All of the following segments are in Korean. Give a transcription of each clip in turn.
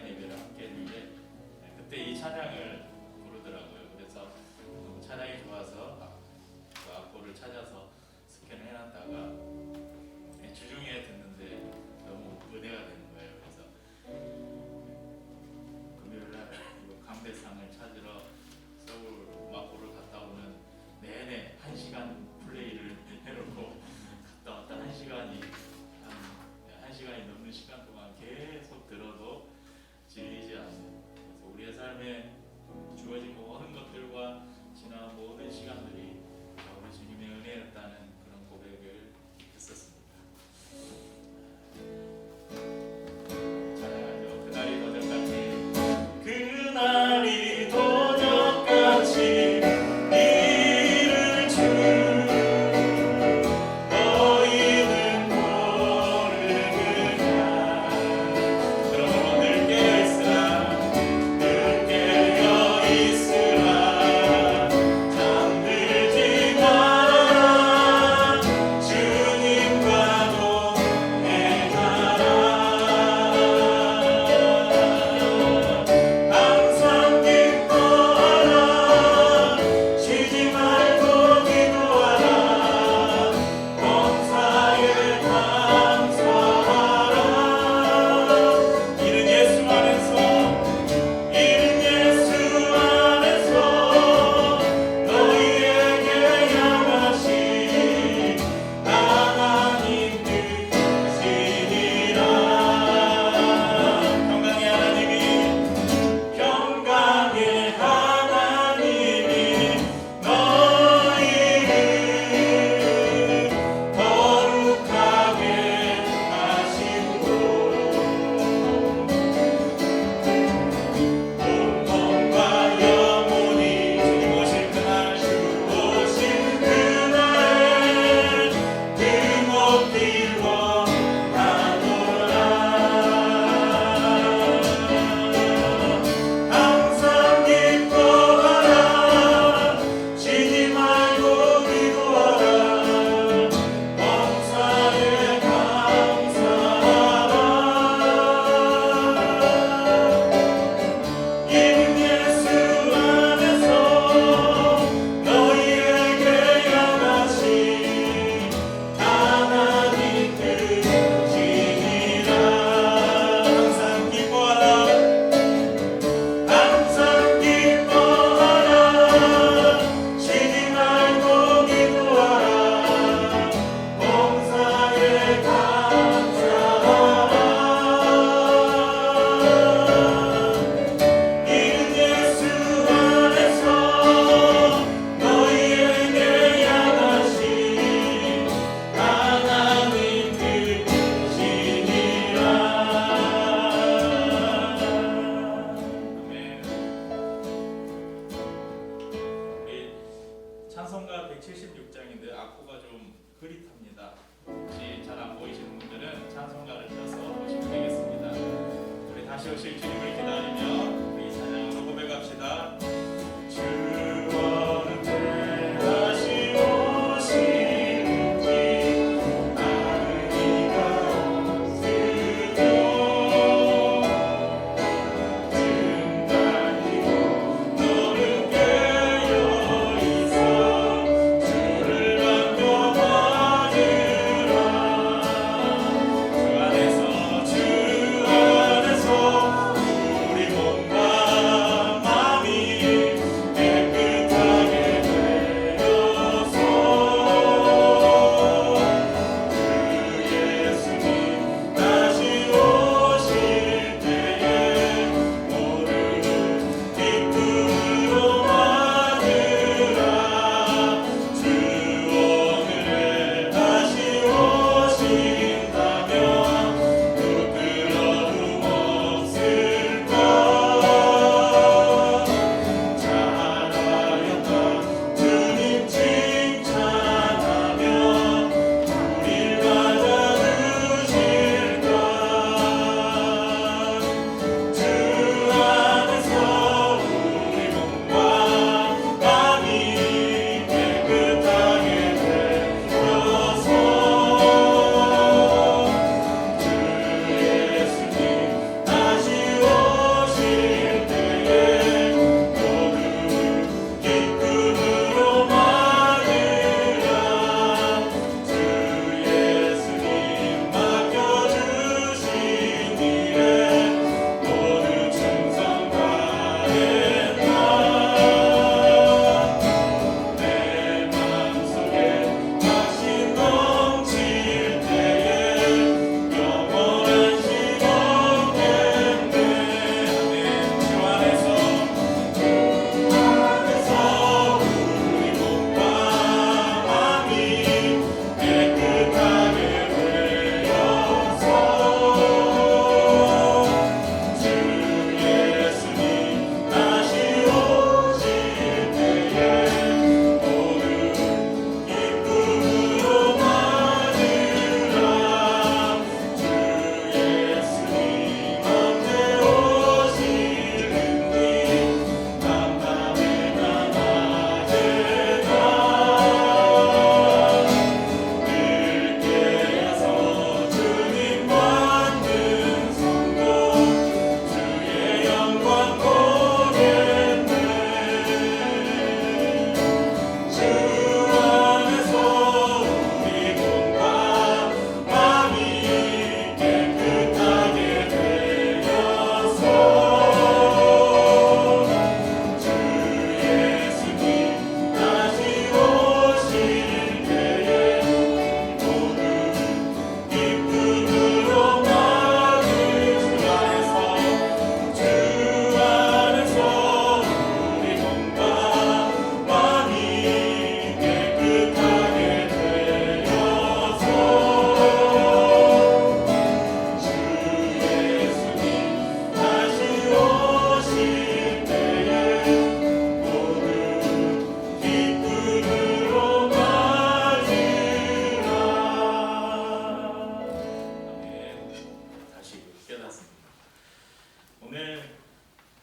예배를 함께 했는데 그때 이 찬양을 부르더라고요. 그래서 너무 찬양이 좋아서 그 악보를 찾아서 스캔을 해놨다가 주중에 듣는데 너무 은혜가 되는 거예요. 그래서 금요일날 강대상을 찾으러 서울 마포를 갔다 오는 내내 1시간 플레이를 해놓고 갔다 왔다 1시간이 넘는 시간 동안 계속 들어도 질리지 않는, 그래서 우리의 삶에 주어진 모든 것들과 지난 모든 시간들이 우리 주님의 은혜였다는 그런 고백을 했었습니다. 찬양하죠. 그날이 도적같이, 그날이 도적같이 이를 주 너희는 모르느냐. 그러므로 늘 깨어있으라, 늘 깨어있으라, 잠들지 말아라, 주님과 동행하라. 항상 기뻐하라, 쉬지 말고 기도하라, 범사에 감사하라. 이른 예수 안에서 너희에게 향하신 하나님 뜻이니라. 평강의 하나님이 너희를 거룩하게 하시고 온몸과 영혼이 주님 오실 그날, 주 오실 그날 그 못 일원하노라. 항상 기뻐하라, 쉬지 말고 기도하라, 범사에 감사하라. 이른 예수 안에서 너희에게 향하신 하나님 뜻이니라. 항상 기뻐하라, 항상 기뻐하라, 쉬지 말고 기도하라, 범사에 감사하라. 이른 예수 안에서 너희에게 향하신 하나님 뜻이니라. 아멘. 우리 찬송가 176장인데 악보가 좀 흐릿합니다. 혹시 잘 안 보이시는 분들은 찬송가를 펴서 보시면 되겠습니다. 우리 다시 오실 주님을 기다리며 우리 찬양으로 고백합시다. 주 어느 때 다시 오시는지 아는 이가 없으며 증가이고 너는 깨어있어 주를 반겨받으라. 주 안에서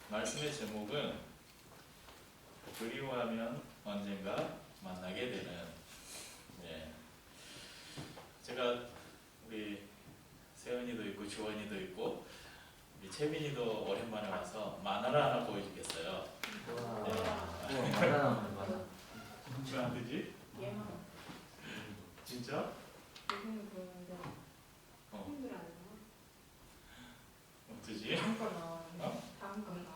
말씀의 제목은 그리워하면 언젠가 만나게 되는. 네. 제가 우리 세연이도 있고 주원이도 있고 우리 채민이도 오랜만에 와서 만화를 하나 보여주겠어요. 네. 맞아. 왜안 되지? 얘만 진짜? 요즘은 그러는데 어. 힘들 안 해요. 어쩌지? 다음 거나 어? 다음 거나.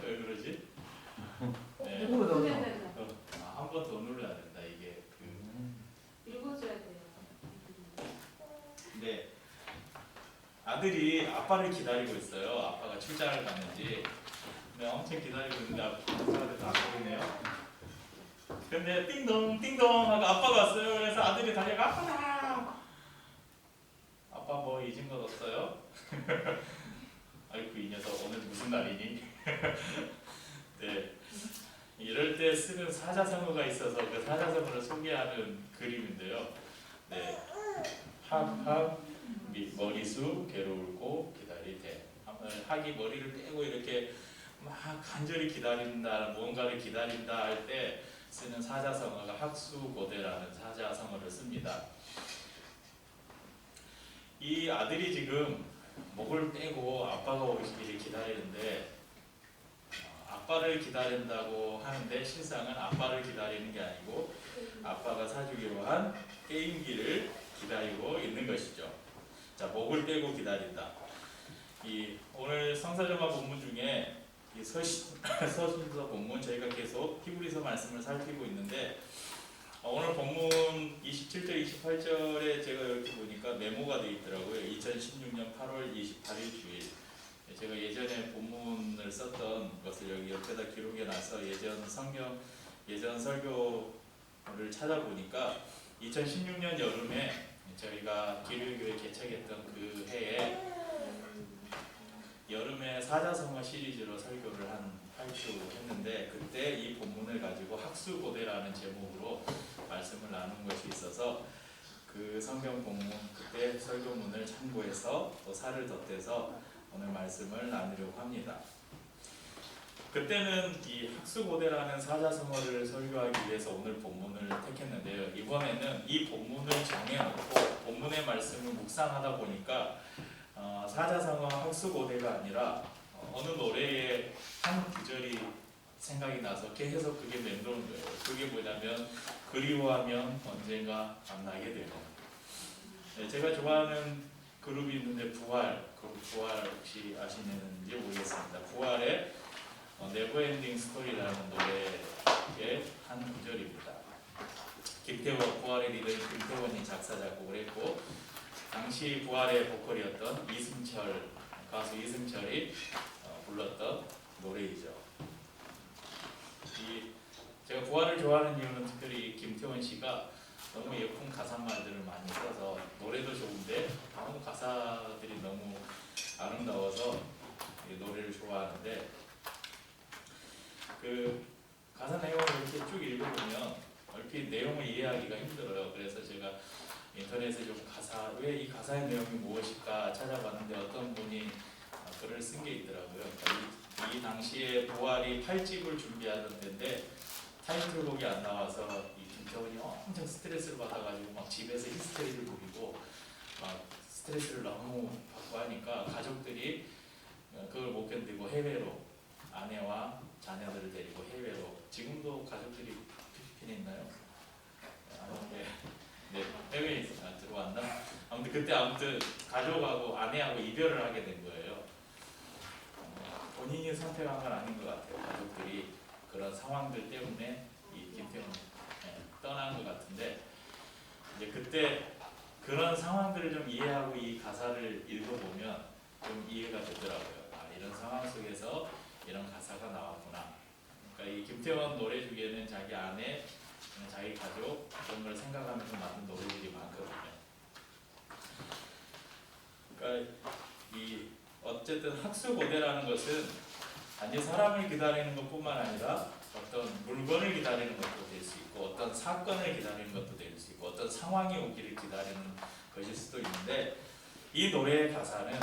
왜 그러지? 네. 누구 넣어? 한 번 더 눌러야 된다. 이게 읽어줘야 돼요. 네. 아들이 아빠를 기다리고 있어요. 아빠가 출장을 갔는지. 네, 엄청 기다리고 있는데 아빠한테도 안 보이네요. 근데 띵동 띵동 하고 아빠가 왔어요. 그래서 아들이 달려가 아빠. 아빠 뭐 잊은 것 없어요? 아이고 이 녀석 오늘 무슨 날이니? 네. 이럴 때 쓰는 사자성어가 있어서 그 사자성어를 소개하는 그림인데요. 네. 학학 머리수 괴로울고 기다리되. 학이 머리를 빼고 이렇게 막 간절히 기다린다, 무언가를 기다린다 할 때 쓰는 사자성어가 학수고대라는 사자성어를 씁니다. 이 아들이 지금 목을 떼고 아빠가 오시기를 기다리는데 아빠를 기다린다고 하는데 실상은 아빠를 기다리는 게 아니고 아빠가 사주기로 한 게임기를 기다리고 있는 것이죠. 자, 목을 떼고 기다린다. 이 오늘 성사정화 본문 중에 이 서신서 본문 저희가 계속 히브리서 말씀을 살피고 있는데 오늘 본문 27절 28절에 제가 이렇게 보니까 메모가 되어 있더라고요. 2016년 8월 28일 주일. 제가 예전에 본문을 썼던 것을 여기 옆에다 기록해 놔서 예전 설교를 찾아보니까 2016년 여름에 저희가 기류교회 개척했던 그 해에 여름에 사자성어 시리즈로 설교를 한 8주 했는데 그때 이 본문을 가지고 학수고대라는 제목으로 말씀을 나눈 것이 있어서 그 성경 본문 그때 설교문을 참고해서 또 살을 덧대서 오늘 말씀을 나누려고 합니다. 그때는 이 학수고대라는 사자성어를 설교하기 위해서 오늘 본문을 택했는데요. 이번에는 이 본문을 정해놓고 본문의 말씀을 묵상하다 보니까 사자성어 학수고대가 아니라 어느 노래의 한 구절이 생각이 나서 계속 그게 맴도는 거예요. 그게 뭐냐면 그리워하면 언젠가 만나게 되는. 네, 제가 좋아하는 그룹이 있는데 부활 혹시 아시는지 모르겠습니다. 부활의 네버엔딩 스토리라는 노래의 한 구절입니다. 부활의 리더인 김태원이 작사 작곡을 했고 당시 부활의 보컬이었던 가수 이승철이 불렀던 노래이죠. 제가 부활을 좋아하는 이유는 특별히 김태원 씨가 너무 예쁜 가사말들을 많이 써서 노래도 좋은데 너무 가사들이 너무 아름다워서 노래를 좋아하는데 그 가사 내용을 이렇게 쭉 읽어보면 얼핏 내용을 이해하기가 힘들어요. 그래서 제가 인터넷에 좀 왜 이 가사의 내용이 무엇일까 찾아봤는데 어떤 분이 글을 쓴 게 있더라고요. 이 당시에 부활이 8집을 준비하던 때인데 타이틀곡이 안 나와서 이 김태원이 엄청 스트레스를 받아가지고 막 집에서 히스테리를 부리고 막 스트레스를 너무 받고 하니까 가족들이 그걸 못 견디고 해외로 아내와 자녀들을 데리고 해외로 지금도 가족들이 필리핀에 있나요? 네, 해외에 들어왔나? 아무튼 그때 가족하고 아내하고 이별을 하게 된 거예요. 본인이 선택한 건 아닌 것 같아요. 가족들이 그런 상황들 때문에 이 김태훈 떠난 것 같은데 이제 그때 그런 상황들을 좀 이해하고 이 가사를 읽어보면 좀 이해가 되더라고요. 이런 상황 속에서 이런 가사가 나왔구나. 그러니까 이 김태원 노래 중에는 자기 아내, 자기 가족 그런 걸 생각하면서 만든 노래들이 많거든요. 그러니까 어쨌든 학수고대라는 것은 단지 사람을 기다리는 것뿐만 아니라 어떤 물건을 기다리는 것도 될 수 있고 어떤 사건을 기다리는 것도 될 수 있고 어떤 상황이 오기를 기다리는 것일 수도 있는데 이 노래의 가사는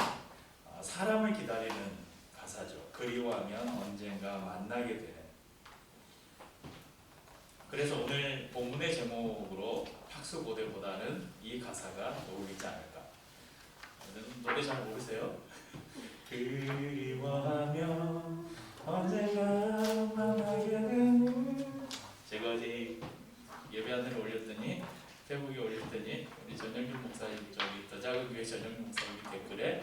사람을 기다리는 가사죠. 그리워하면 언젠가 만나게 되는. 그래서 오늘 본문의 제목으로 학수고대보다는 이 가사가 어울리지 않을까. 노래 잘 모르세요? 그리워하며 언젠가 만나게 되는. 제가 어제 예배안을 올렸더니 페북에 올렸더니 우리 전영길 목사님 저기 더 작은 교회 전영길 목사님 댓글에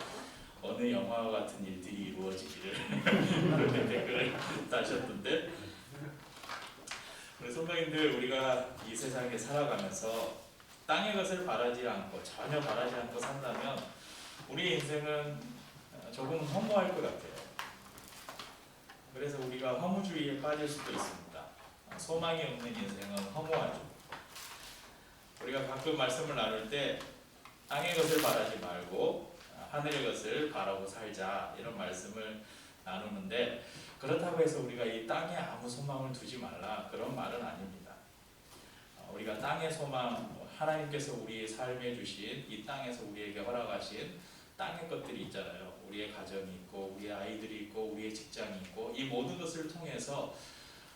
어느 영화와 같은 일들이 이루어지기를 그렇게 댓글을 다셨던데, 우리 성도님들, 우리가 이 세상에 살아가면서 땅의 것을 바라지 않고 전혀 바라지 않고 산다면 우리의 인생은 조금 허무할 것 같아요. 그래서 우리가 허무주의에 빠질 수도 있습니다. 소망이 없는 인생은 허무하죠. 우리가 가끔 말씀을 나눌 때 땅의 것을 바라지 말고 하늘의 것을 바라고 살자, 이런 말씀을 나누는데, 그렇다고 해서 우리가 이 땅에 아무 소망을 두지 말라, 그런 말은 아닙니다. 우리가 땅의 소망, 하나님께서 우리의 삶에 주신 이 땅에서 우리에게 허락하신 땅의 것들이 있잖아요. 우리의 가정이 있고 우리의 아이들이 있고 우리의 직장이 있고, 이 모든 것을 통해서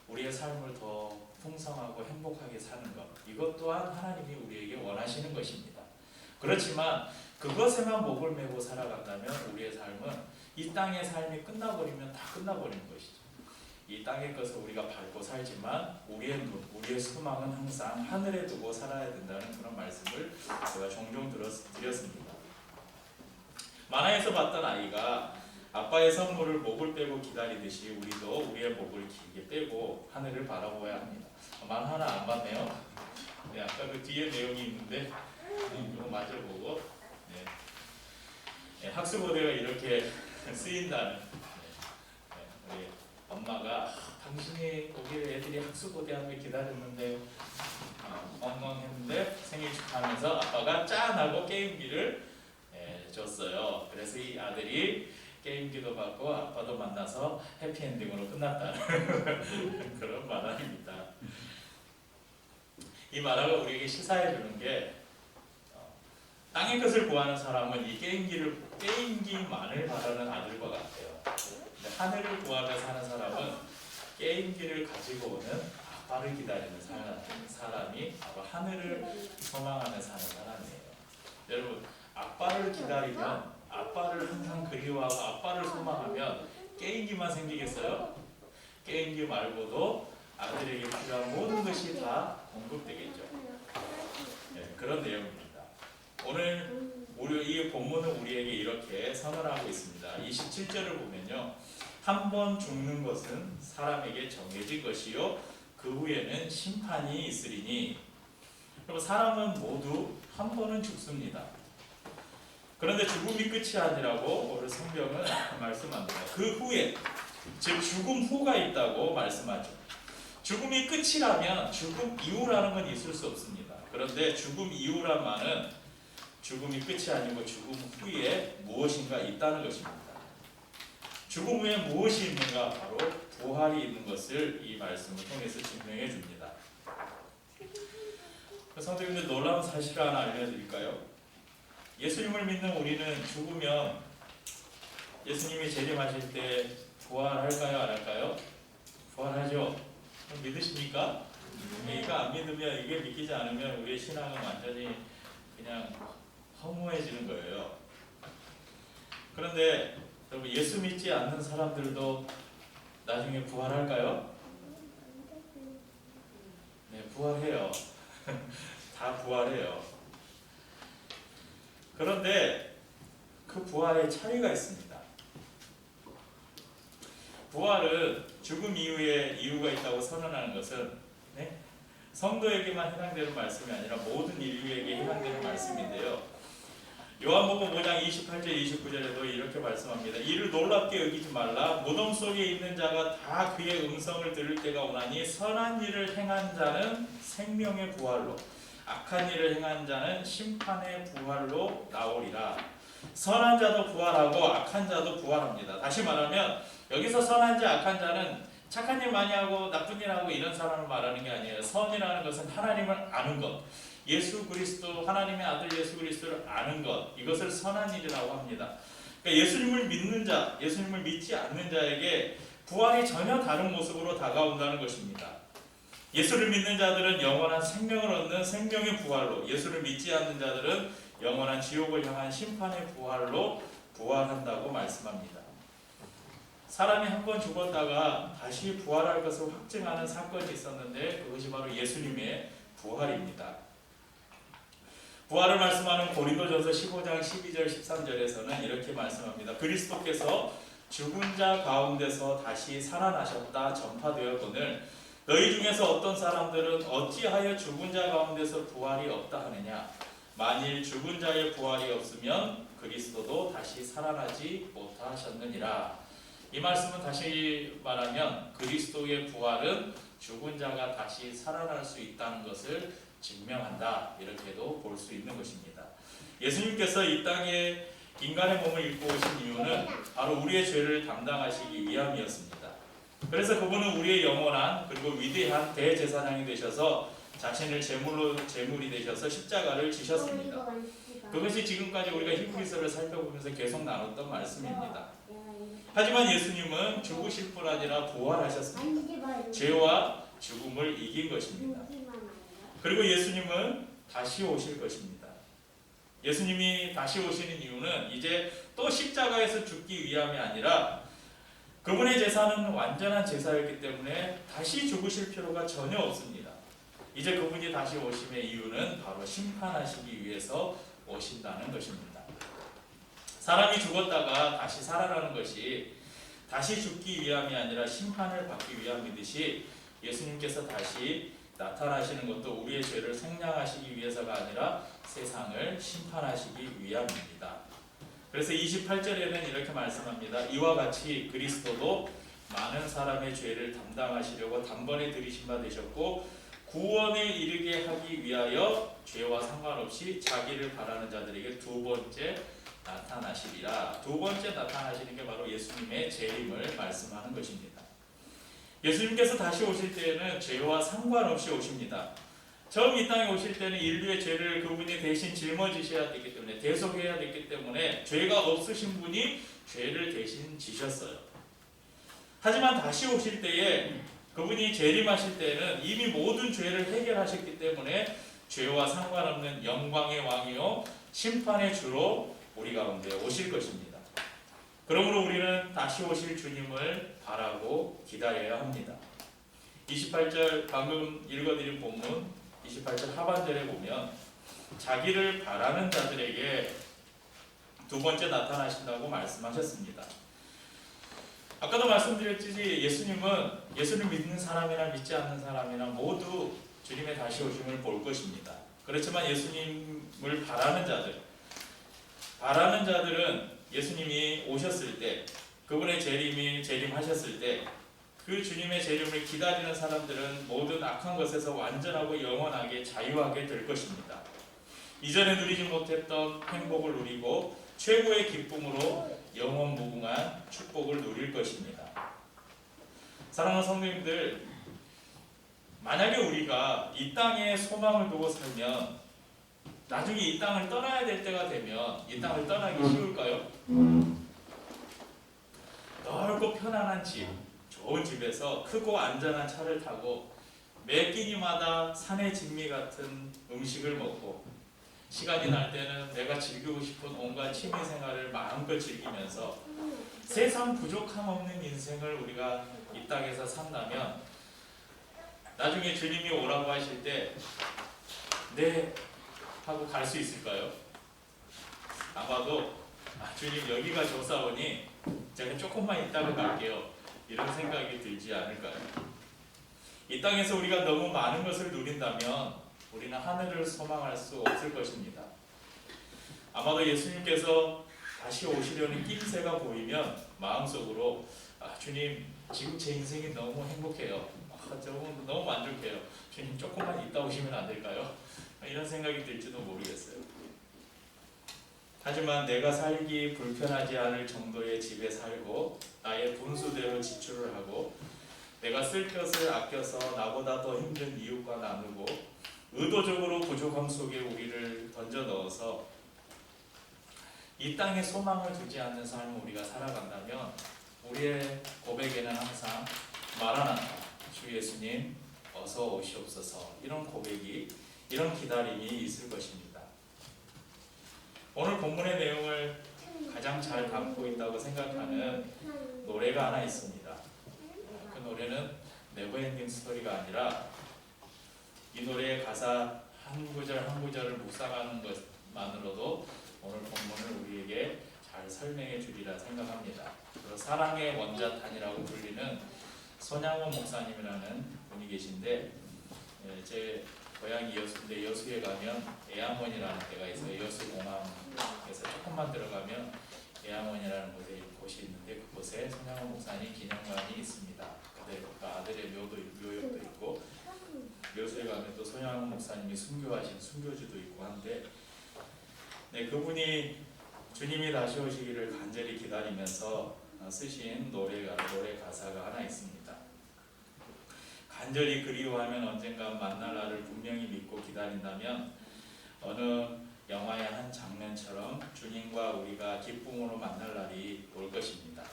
우리의 삶을 더 풍성하고 행복하게 사는 것, 이것 또한 하나님이 우리에게 원하시는 것입니다. 그렇지만 그것에만 목을 메고 살아간다면 우리의 삶은 이 땅의 삶이 끝나버리면 다 끝나버리는 것이죠. 이 땅의 것을 우리가 밟고 살지만 우리의 소망은 항상 하늘에 두고 살아야 된다는 그런 말씀을 제가 종종 드렸습니다. 만화에서 봤던 아이가 아빠의 선물을 목을 빼고 기다리듯이 우리도 우리의 목을 길게 빼고 하늘을 바라보아야 합니다. 만화는 안 봤네요. 네, 아까 그 뒤에 내용이 있는데 이거 마저 보고, 네. 네, 학수고대가 이렇게 쓰인다는, 우리 엄마가 당신이 오기를 애들이 학수고대하며 기다렸는데 엉엉 했는데 생일 축하하면서 아빠가 짠하고 게임기를 줬어요. 그래서 이 아들이 게임기도 받고 아빠도 만나서 해피엔딩으로 끝났다는 그런 만화입니다. 이 만화가 우리에게 시사해 주는 게, 땅의 것을 구하는 사람은 이 게임기만을 바라는 아들과 같아요. 근데 하늘을 구하며 사는 사람은 게임기를 가지고 오는 아빠를 기다리는 사람이 바로 하늘을 소망하며 사는 사람이에요. 여러분, 아빠를 기다리면, 아빠를 항상 그리워하고 아빠를 소망하면 게임기만 생기겠어요? 게임기 말고도 아들에게 필요한 모든 것이 다 공급되겠죠. 네, 그런 내용입니다. 오늘 이 본문은 우리에게 이렇게 선언하고 있습니다. 27절을 보면요, 한 번 죽는 것은 사람에게 정해진 것이요 그 후에는 심판이 있으리니. 여러분, 사람은 모두 한 번은 죽습니다. 그런데 죽음이 끝이 아니라고 오늘 성경은 말씀합니다. 그 후에, 즉 죽음 후가 있다고 말씀하죠. 죽음이 끝이라면 죽음 이후라는 건 있을 수 없습니다. 그런데 죽음 이후란 말은 죽음이 끝이 아니고 죽음 후에 무엇인가 있다는 것입니다. 죽음 후에 무엇이 있는가? 바로 부활이 있는 것을 이 말씀을 통해서 증명해 줍니다. 성도님들, 놀라운 사실을 하나 알려드릴까요? 예수님을 믿는 우리는 죽으면 예수님이 재림하실 때 부활할까요? 안 할까요? 부활하죠. 믿으십니까? 이거 안 믿으면, 이게 믿기지 않으면 우리의 신앙은 완전히 그냥 허무해지는 거예요. 그런데 여러분, 예수 믿지 않는 사람들도 나중에 부활할까요? 네, 부활해요. 다 부활해요. 그런데 그 부활에 차이가 있습니다. 부활은 죽음 이후에 이유가 있다고 선언하는 것은, 네? 성도에게만 해당되는 말씀이 아니라 모든 인류에게 해당되는 말씀인데요. 요한복음 5장 28절 29절에도 이렇게 말씀합니다. 이를 놀랍게 여기지 말라. 무덤 속에 있는 자가 다 그의 음성을 들을 때가 오나니 선한 일을 행한 자는 생명의 부활로, 악한 일을 행한 자는 심판의 부활로 나오리라. 선한 자도 부활하고 악한 자도 부활합니다. 다시 말하면 여기서 선한 자, 악한 자는 착한 일 많이 하고 나쁜 일 하고 이런 사람을 말하는 게 아니에요. 선이라는 것은 하나님을 아는 것, 예수 그리스도, 하나님의 아들 예수 그리스도를 아는 것, 이것을 선한 일이라고 합니다. 그러니까 예수님을 믿는 자, 예수님을 믿지 않는 자에게 부활이 전혀 다른 모습으로 다가온다는 것입니다. 예수를 믿는 자들은 영원한 생명을 얻는 생명의 부활로, 예수를 믿지 않는 자들은 영원한 지옥을 향한 심판의 부활로 부활한다고 말씀합니다. 사람이 한 번 죽었다가 다시 부활할 것을 확증하는 사건이 있었는데 그것이 바로 예수님의 부활입니다. 부활을 말씀하는 고린도전서 15장 12절 13절에서는 이렇게 말씀합니다. 그리스도께서 죽은 자 가운데서 다시 살아나셨다 전파되었거늘 너희 중에서 어떤 사람들은 어찌하여 죽은 자 가운데서 부활이 없다 하느냐. 만일 죽은 자의 부활이 없으면 그리스도도 다시 살아나지 못하셨느니라. 이 말씀은 다시 말하면 그리스도의 부활은 죽은 자가 다시 살아날 수 있다는 것을 증명한다. 이렇게도 볼 수 있는 것입니다. 예수님께서 이 땅에 인간의 몸을 입고 오신 이유는 바로 우리의 죄를 담당하시기 위함이었습니다. 그래서 그분은 우리의 영원한 그리고 위대한 대제사장이 되셔서 자신을 제물이 되셔서 십자가를 지셨습니다. 그것이 지금까지 우리가 히브리서를 살펴보면서 계속 나눴던 말씀입니다. 하지만 예수님은 죽으실 뿐 아니라 부활하셨습니다. 죄와 죽음을 이긴 것입니다. 그리고 예수님은 다시 오실 것입니다. 예수님이 다시 오시는 이유는 이제 또 십자가에서 죽기 위함이 아니라 그분의 제사는 완전한 제사였기 때문에 다시 죽으실 필요가 전혀 없습니다. 이제 그분이 다시 오심의 이유는 바로 심판하시기 위해서 오신다는 것입니다. 사람이 죽었다가 다시 살아나는 것이 다시 죽기 위함이 아니라 심판을 받기 위함이듯이 예수님께서 다시 나타나시는 것도 우리의 죄를 생량하시기 위해서가 아니라 세상을 심판하시기 위함입니다. 그래서 28절에는 이렇게 말씀합니다. 이와 같이 그리스도도 많은 사람의 죄를 담당하시려고 단번에 들이신 바 되셨고 구원에 이르게 하기 위하여 죄와 상관없이 자기를 바라는 자들에게 두 번째 나타나시리라. 두 번째 나타나시는 게 바로 예수님의 재림을 말씀하는 것입니다. 예수님께서 다시 오실 때에는 죄와 상관없이 오십니다. 처음 이 땅에 오실 때는 인류의 죄를 그분이 대신 짊어지셔야 됐기 때문에 대속해야 됐기 때문에 죄가 없으신 분이 죄를 대신 지셨어요. 하지만 다시 오실 때에 그분이 재림하실 때에는 이미 모든 죄를 해결하셨기 때문에 죄와 상관없는 영광의 왕이요 심판의 주로 우리 가운데 오실 것입니다. 그러므로 우리는 다시 오실 주님을 바라고 기다려야 합니다. 28절 방금 읽어드린 본문 28절 하반절에 보면 자기를 바라는 자들에게 두 번째 나타나신다고 말씀하셨습니다. 아까도 말씀드렸듯이 예수님은 예수를 믿는 사람이나 믿지 않는 사람이나 모두 주님의 다시 오심을 볼 것입니다. 그렇지만 예수님을 바라는 자들은 예수님이 오셨을 때 그분의 재림하셨을 때 그 주님의 재림을 기다리는 사람들은 모든 악한 것에서 완전하고 영원하게 자유하게 될 것입니다. 이전에 누리지 못했던 행복을 누리고 최고의 기쁨으로 영원 무궁한 축복을 누릴 것입니다. 사랑하는 성도님들, 만약에 우리가 이 땅에 소망을 두고 살면 나중에 이 땅을 떠나야 될 때가 되면 이 땅을 떠나기 쉬울까요? 넓고 편안한 집, 좋은 집에서 크고 안전한 차를 타고 매 끼니마다 산의 진미 같은 음식을 먹고 시간이 날 때는 내가 즐기고 싶은 온갖 취미 생활을 마음껏 즐기면서 세상 부족함 없는 인생을 우리가 이 땅에서 산다면 나중에 주님이 오라고 하실 때 네 하고 갈 수 있을까요? 아마도 주님 여기가 좋사오니 제가 조금만 있다가 갈게요. 이런 생각이 들지 않을까요? 이 땅에서 우리가 너무 많은 것을 누린다면 우리는 하늘을 소망할 수 없을 것입니다. 아마도 예수님께서 다시 오시려는 낌새가 보이면 마음속으로 주님 지금 제 인생이 너무 행복해요. 너무 만족해요. 주님 조금만 있다 오시면 안 될까요? 이런 생각이 들지도 모르겠어요. 하지만 내가 살기 불편하지 않을 정도의 집에 살고 나의 분수대로 지출을 하고 내가 쓸 것을 아껴서 나보다 더 힘든 이웃과 나누고 의도적으로 부족함 속에 우리를 던져 넣어서 이 땅에 소망을 두지 않는 삶을 우리가 살아간다면 우리의 고백에는 항상 마라나타, 주 예수님 어서 오시옵소서, 이런 고백이, 이런 기다림이 있을 것입니다. 오늘 본문의 내용을 가장 잘 담고 있다고 생각하는 노래가 하나 있습니다. 그 노래는 네버엔딩 스토리가 아니라 이 노래의 가사 한 구절 한 구절을 묵상하는 것만으로도 오늘 본문을 우리에게 잘 설명해 주리라 생각합니다. 그리고 사랑의 원자탄이라고 불리는 손양원 목사님이라는 분이 계신데, 제 고향이 여수인데 여수에 가면 애양원이라는 데가 있어요. 여수공항에서 조금만 들어가면 애양원이라는 곳이 있는데 그곳에 손양원 목사님 기념관이 있습니다. 그 아들의 묘역도 있고, 여수에 가면 또 손양원 목사님이 순교하신 순교주도 있고 한데, 그분이 주님이 다시 오시기를 간절히 기다리면서 쓰신 노래 가사가 하나 있습니다. 간절히 그리워하면 언젠가 만날 날을 분명히 믿고 기다린다면 어느 영화의 한 장면처럼 주님과 우리가 기쁨으로 만날 날이 올 것입니다.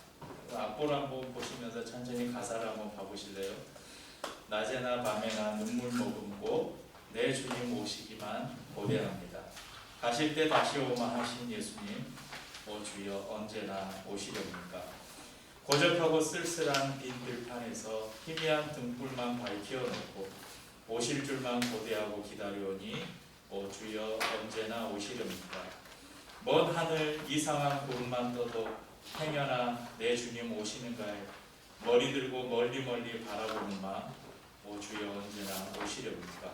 악보를 한번 보시면서 천천히 가사를 한번 봐보실래요? 낮에나 밤에나 눈물 머금고 내 주님 오시기만 고대합니다. 가실 때 다시 오마 하신 예수님, 오 주여 언제나 오시렵니까? 고적하고 쓸쓸한 빈 들판에서 희미한 등불만 밝혀놓고 오실 줄만 고대하고 기다려오니 오 주여 언제나 오시렵니까? 먼 하늘 이상한 구름만 떠도 행여나 내 주님 오시는가에 머리 들고 멀리 바라보는마 오 주여 언제나 오시렵니까?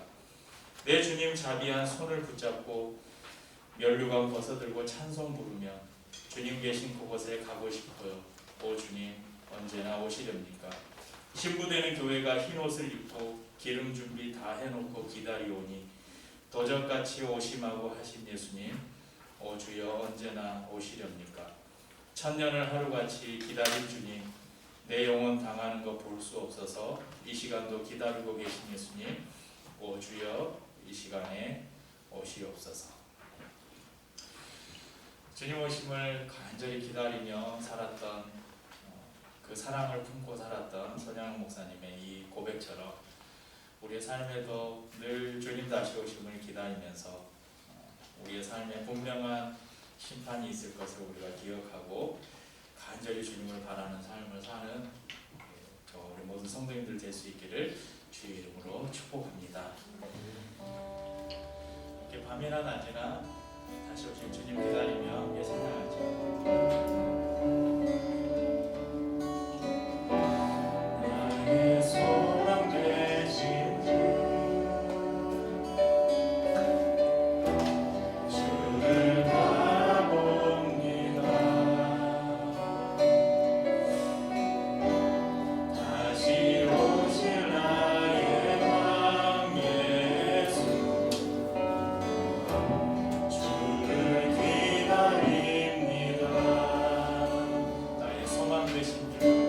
내 주님 자비한 손을 붙잡고 면류관 벗어들고 찬송 부르며 주님 계신 그곳에 가고 싶어요. 오 주님 언제나 오시렵니까? 신부되는 교회가 흰 옷을 입고 기름 준비 다 해놓고 기다리오니 도적같이 오심하고 하신 예수님, 오 주여 언제나 오시렵니까? 천년을 하루같이 기다린 주님, 내 영혼 당하는 거 볼 수 없어서 이 시간도 기다리고 계신 예수님, 오 주여 이 시간에 오시옵소서. 주님 오심을 간절히 기다리며 살았던, 그 사랑을 품고 살았던 손양원 목사님의 이 고백처럼 우리의 삶에도 늘 주님 다시 오심을 기다리면서 우리의 삶에 분명한 심판이 있을 것을 우리가 기억하고 간절히 주님을 바라는 삶을 사는 우리 모든 성도님들 될 수 있기를 주의 이름으로 축복합니다. 이렇게 밤이나 낮이나 다시 오실 주님 기다리며 함께 찬양하죠. 나의 소망 되신 주를 바라봅니다. 다시 오실 나의 왕 예수 주를 기다립니다. 나의 소망 되신 주